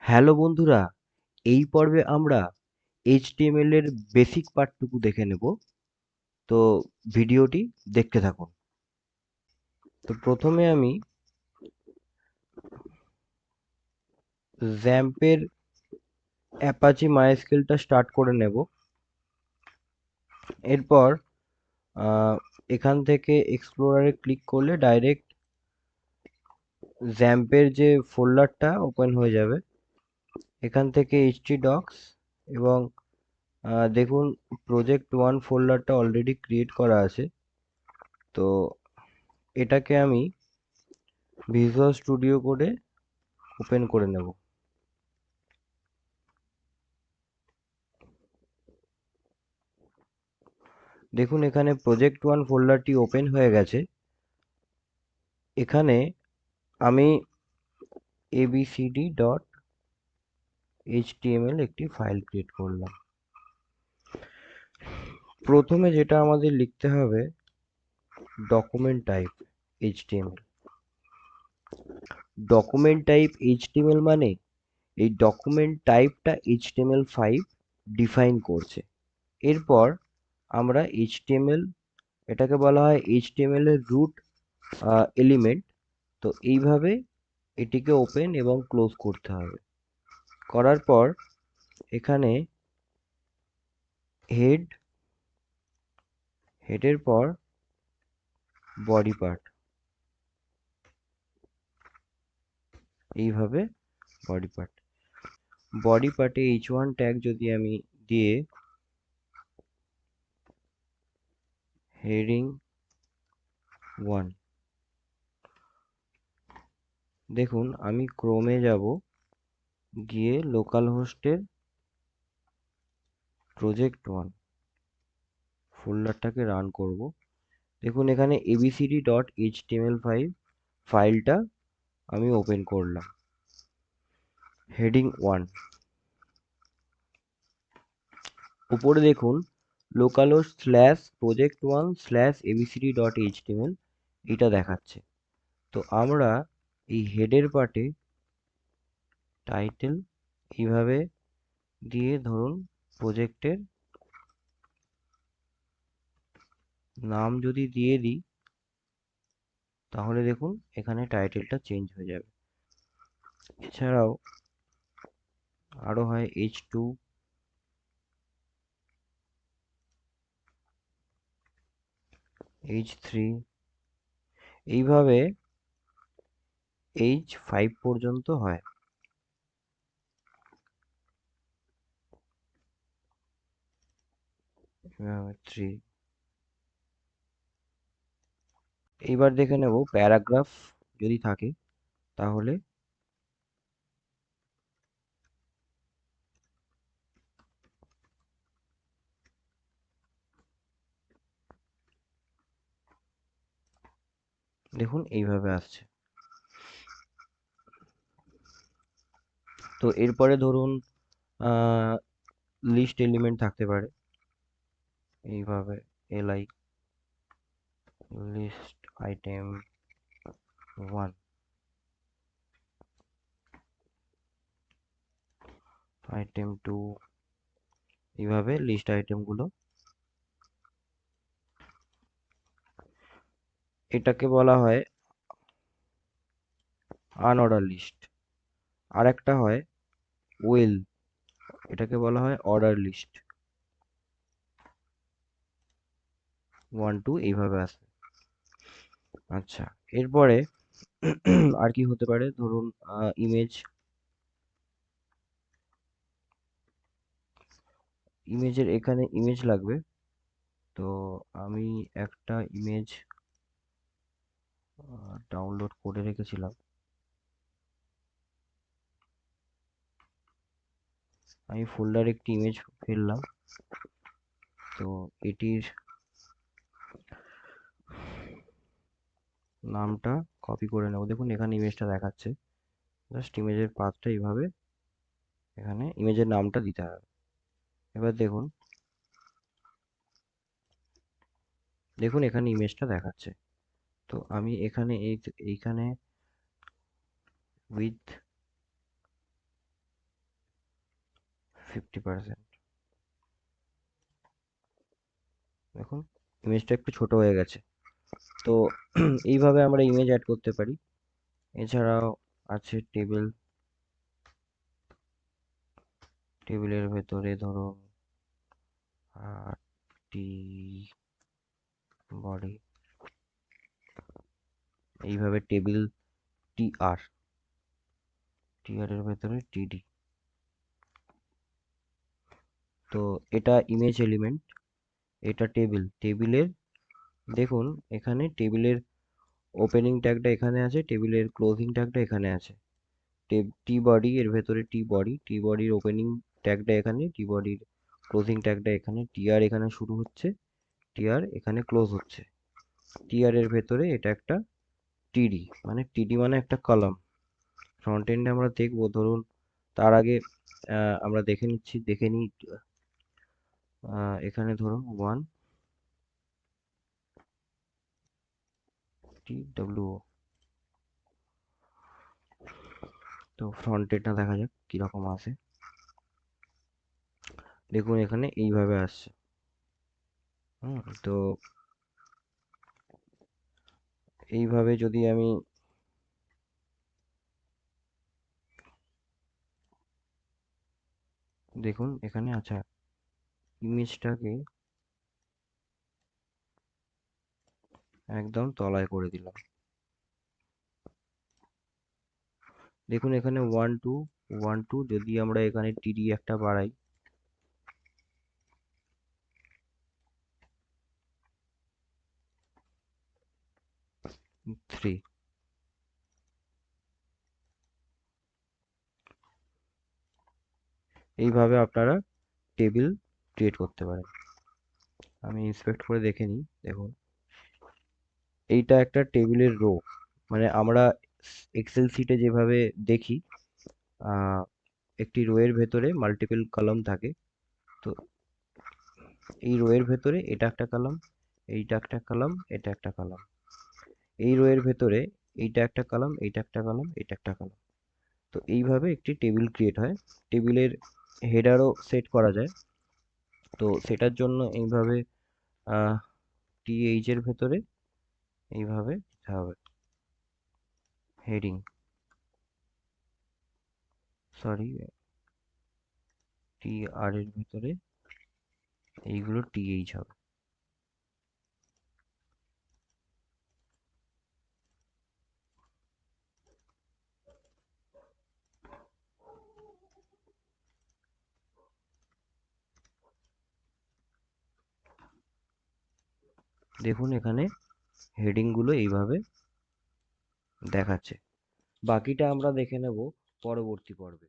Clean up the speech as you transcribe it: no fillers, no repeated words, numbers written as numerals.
Hello বন্ধুরা, এই পর্বে আমরা এইচটিএমএল এর বেসিক পার্টটুকু দেখে নেব। তো ভিডিওটি দেখতে থাকুন। তো প্রথমে আমি জ্যাম্পের অ্যাপাচি মাইস্কেলটা স্টার্ট করে নেব। এরপর এখান থেকে এক্সপ্লোরারে ক্লিক করলে ডাইরেক্ট জ্যাম্পের যে ফোল্ডারটা ওপেন হয়ে যাবে। এখান থেকে htdocs এবং দেখুন প্রজেক্ট 1 ফোল্ডারটা অলরেডি ক্রিয়েট করা আছে। তো এটাকে আমি ভিজুয়াল স্টুডিও কোডে ওপেন করে নেব। দেখুন এখানে প্রজেক্ট 1 ফোল্ডারটি ওপেন হয়ে গেছে। এখানে আমি abcd.html একটি ফাইল ক্রিয়েট করলাম। প্রথমে যেটা আমাদের লিখতে হবে document type html। Document type html মানে এই ডকুমেন্ট টাইপটা html5 ডিফাইন করছে। এরপর আমরা html, এটাকে বলা হয় html এর রুট এলিমেন্ট। তো এইভাবে এটিকে ওপেন এবং ক্লোজ করতে হবে। করার পর এখানে হেডের পর বডি পার্ট, এইভাবে বডি পার্টে h1 ট্যাগ যদি আমি দিয়ে হেডিং 1, দেখুন আমি ক্রোমে যাব, গিয়ে লোকাল হোস্টের প্রজেক্ট 1 ফোল্ডারটাকে রান করব। দেখুন এখানে abcd.html5 ফাইলটা আমি ওপেন করলাম। হেডিং 1 উপরে দেখুন localhost /project1/abcd.html এটা দেখাচ্ছে। তো আমরা এই হেডের পার্টে টাইটেল এইভাবে দিয়ে ধরুন প্রজেক্টের নাম যদি দিয়ে দিই, তাহলে দেখুন এখানে টাইটেলটা চেঞ্জ হয়ে যাবে। এছাড়াও আরো হয় h2, h3, এইভাবে h5 পর্যন্ত হয়। 3, এইবার দেখে নেব প্যারাগ্রাফ যদি থাকে তাহলে দেখুন এইভাবে আসছে। তো এরপরে ধরুন লিস্ট এলিমেন্ট থাকতে পারে এইভাবে li লিস্ট আইটেম 1, আইটেম 2, এইভাবে লিস্ট আইটেমগুলো। এটাকে বলা হয় আনঅর্ডার লিস্ট। আর একটা হয় ওয়েল, এটাকে বলা হয় অর্ডার লিস্ট। 1 2 এইভাবে আসে। আচ্ছা, এরপরে আর কি হতে পারে, ধরুন ইমেজের এখানে ইমেজ লাগবে। তো আমি একটা ইমেজ ডাউনলোড করে রেখেছিলাম। আমি ফোল্ডারে একটি ইমেজ ফেললাম। তো এটির নামটা কপি করে নেব। দেখুন এখানে ইমেজটা দেখাচ্ছে, জাস্ট ইমেজের পাথটা এইভাবে এখানে ইমেজের নামটা দিতে হবে। এবার দেখুন দেখুন এখানে ইমেজটা দেখাচ্ছে। তো আমি এখানে এইখানে উইথ 50%। দেখুন ইমেজটা একটু ছোট হয়ে গেছে। তো এইভাবে আমরা ইমেজ অ্যাড করতে পারি। এছাড়াও আছে টেবিলের ভেতরে ধরুন টি বডি, এইভাবে টেবিল টিআর এর ভেতরে টিডি। তো এটা ইমেজ এলিমেন্ট, এটা টেবিলের দেখুন এখানে টেবিলের ওপেনিং ট্যাগটা এখানে আছে, টেবিলের ক্লোজিং ট্যাগটা এখানে আছে। টি বডি এর ভেতরে টি বডির ওপেনিং ট্যাগটা এখানে, টি বডির ক্লোজিং ট্যাগটা এখানে, টিআর এখানে শুরু হচ্ছে, টিআর এখানে ক্লোজ হচ্ছে। টিআর এর ভেতরে এটা একটা টিডি মানে একটা কলাম। ফ্রন্ট এন্ডে আমরা দেখবো, ধরুন তার আগে আমরা দেখে নিই। এখানে ধরুন TWO। তো ফ্রন্ট এন্ডটা দেখা যাক কিরকম আসে। দেখুন এখানে এইভাবে আসছে। তো এইভাবে যদি আমি দেখুন এখানে আচ্ছা ইমেজটাকে একদম তলায় করে দিলাম। দেখুন এখানে 1 2 যদি আমরা এখানে টিডি একটা বাড়াই, 3। এইভাবে আপনারা টেবিল ক্রিয়েট করতে পারেন। আমি ইন্সপেক্ট করে দেখে নিই। দেখুন এইটা একটা টেবিলের রো, মানে আমরা এক্সেল শিটে যেভাবে দেখি আহ, একটি রো এর ভেতরে মাল্টিপল কলাম থাকে। তো এই রো এর ভেতরে এটা একটা কলাম, এইটা একটা কলাম, এটা একটা কলাম। এই রো এর ভেতরে এইটা একটা কলাম, এইটা একটা কলাম, এটা একটা কলাম। তো এইভাবে একটি টেবিল ক্রিয়েট হয়। টেবিলের হেডারও সেট করা যায়। তো সেটার জন্য এইভাবে টিএইচ এর ভেতরে এইভাবে দিতে হবে হেডিং, সরি টি আর এর ভিতরে এইগুলো টিএইচ হবে। দেখুন এখানে হেডিং গুলো এইভাবে দেখাচ্ছে। বাকিটা আমরা দেখে নেব পরবর্তী পর্বে।